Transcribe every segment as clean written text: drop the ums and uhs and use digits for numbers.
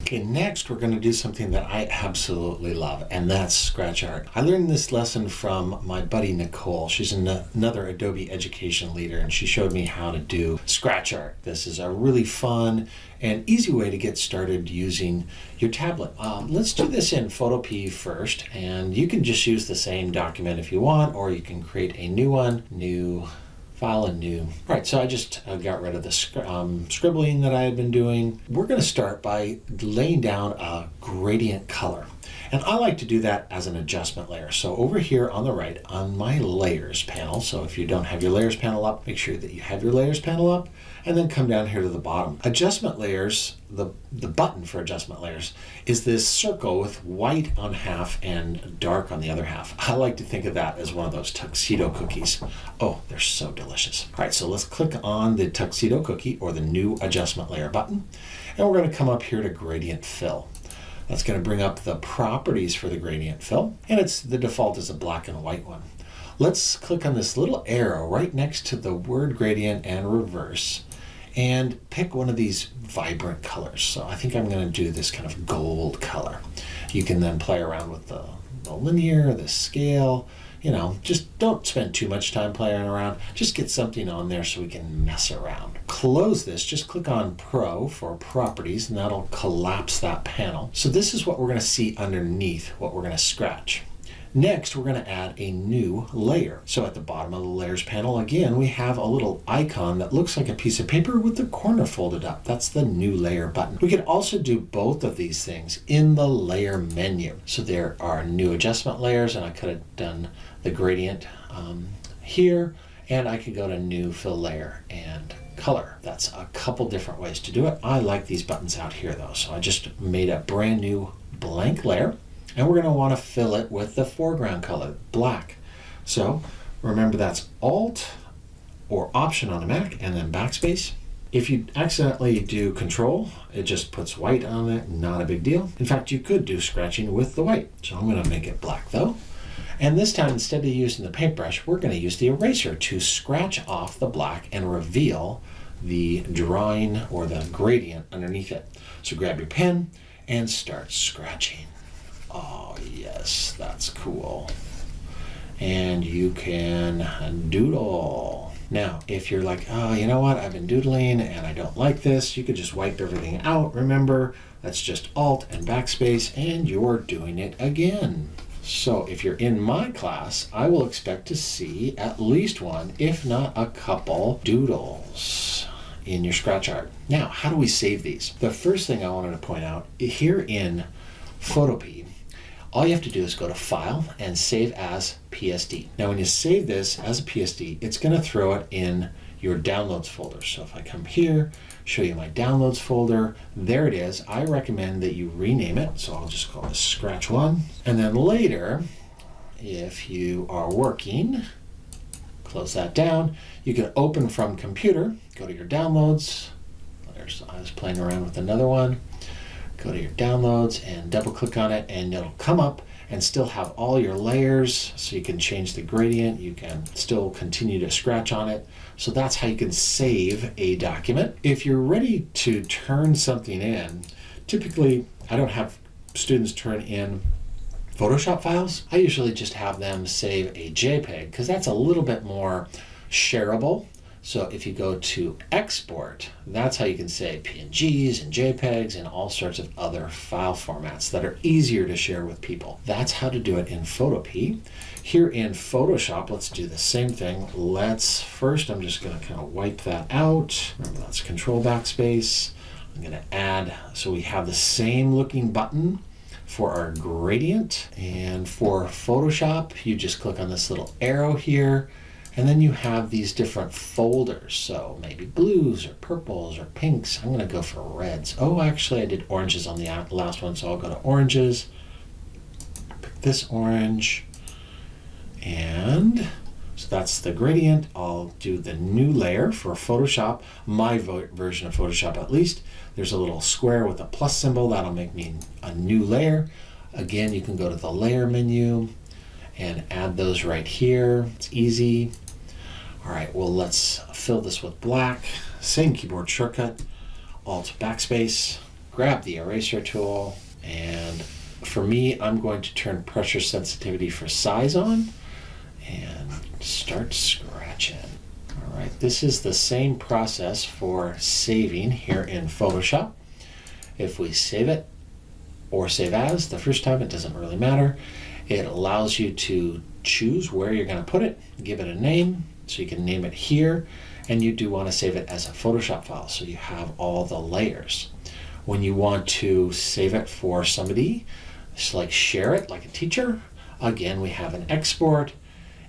Okay, next we're going to do something that I absolutely love, and that's scratch art. I learned this lesson from my buddy Nicole. She's another Adobe education leader, and she showed me how to do scratch art. This is a really fun and easy way to get started using your tablet. Let's do this in Photopea first, and you can just use the same document if you want, or you can create a new one, new file, and new. All right, so I just got rid of the scribbling that I had been doing. We're going to start by laying down a gradient color. And I like to do that as an adjustment layer. So over here on the right, on my layers panel, so if you don't have your layers panel up, make sure that you have your layers panel up, and then come down here to the bottom. Adjustment layers, the button for adjustment layers is this circle with white on half and dark on the other half. I like to think of that as one of those tuxedo cookies. Oh, they're so delicious. All right, so let's click on the tuxedo cookie or the new adjustment layer button, and we're going to come up here to gradient fill. That's going to bring up the properties for the gradient fill, and the default is a black and white one. Let's click on this little arrow right next to the word gradient and reverse, and pick one of these vibrant colors. So I think I'm going to do this kind of gold color. You can then play around with the linear, the scale. You know, just don't spend too much time playing around. Just get something on there so we can mess around. Close this, just click on Pro for properties, and that'll collapse that panel. So this is what we're going to see underneath what we're going to scratch. Next, we're going to add a new layer. So at the bottom of the layers panel, again, we have a little icon that looks like a piece of paper with the corner folded up. That's the new layer button. We can also do both of these things in the layer menu. So there are new adjustment layers, and I could have done the gradient here, and I could go to new fill layer and color. That's a couple different ways to do it. I like these buttons out here though. So I just made a brand new blank layer. And we're going to want to fill it with the foreground color, black. So remember, that's Alt or Option on a Mac and then backspace. If you accidentally do Control, it just puts white on it, not a big deal. In fact, you could do scratching with the white. So I'm going to make it black though. And this time, instead of using the paintbrush, we're going to use the eraser to scratch off the black and reveal the drawing or the gradient underneath it. So grab your pen and start scratching. Oh yes, that's cool. And you can doodle. Now, if you're like, oh, you know what, I've been doodling and I don't like this, you could just wipe everything out. Remember, that's just Alt and backspace, and you're doing it again. So if you're in my class, I will expect to see at least one, if not a couple, doodles in your scratch art. Now, how do we save these? The first thing I wanted to point out, here in Photopea, all you have to do is go to File and Save as PSD. Now when you save this as a PSD, it's going to throw it in your Downloads folder. So if I come here, show you my Downloads folder, there it is. I recommend that you rename it. So I'll just call this Scratch 1. And then later, if you are working, close that down. You can open from computer, go to your Downloads. I was playing around with another one. Go to your downloads and double click on it, and it'll come up and still have all your layers, so you can change the gradient. You can still continue to scratch on it. So that's how you can save a document. If you're ready to turn something in, typically I don't have students turn in Photoshop files. I usually just have them save a JPEG because that's a little bit more shareable. So if you go to export, that's how you can save PNGs and JPEGs and all sorts of other file formats that are easier to share with people. That's how to do it in Photopea. Here in Photoshop, let's do the same thing. First, I'm just going to kind of wipe that out. Remember, that's Control Backspace. I'm going to add, so we have the same looking button for our gradient. And for Photoshop, you just click on this little arrow here. And then you have these different folders, so maybe blues or purples or pinks. I'm going to go for reds. Oh, actually, I did oranges on the last one, so I'll go to oranges. Pick this orange. And so that's the gradient. I'll do the new layer for Photoshop, my version of Photoshop at least. There's a little square with a plus symbol. That'll make me a new layer. Again, you can go to the layer menu and add those right here. It's easy. All right, well, let's fill this with black. Same keyboard shortcut, Alt Backspace. grab the eraser tool, and for me, I'm going to turn pressure sensitivity for size on and start scratching. All right, this is the same process for saving here in Photoshop. If we save it or save as the first time, it doesn't really matter. It allows you to choose where you're going to put it, give it a name, so you can name it here, and you do want to save it as a Photoshop file so you have all the layers. When you want to save it for somebody, just like share it like a teacher, again, we have an export,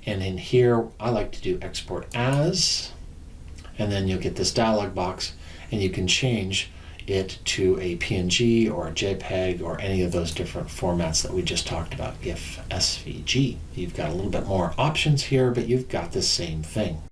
and in here, I like to do export as, and then you'll get this dialog box, and you can change it to a PNG or a JPEG or any of those different formats that we just talked about, GIF, SVG. You've got a little bit more options here, but you've got the same thing.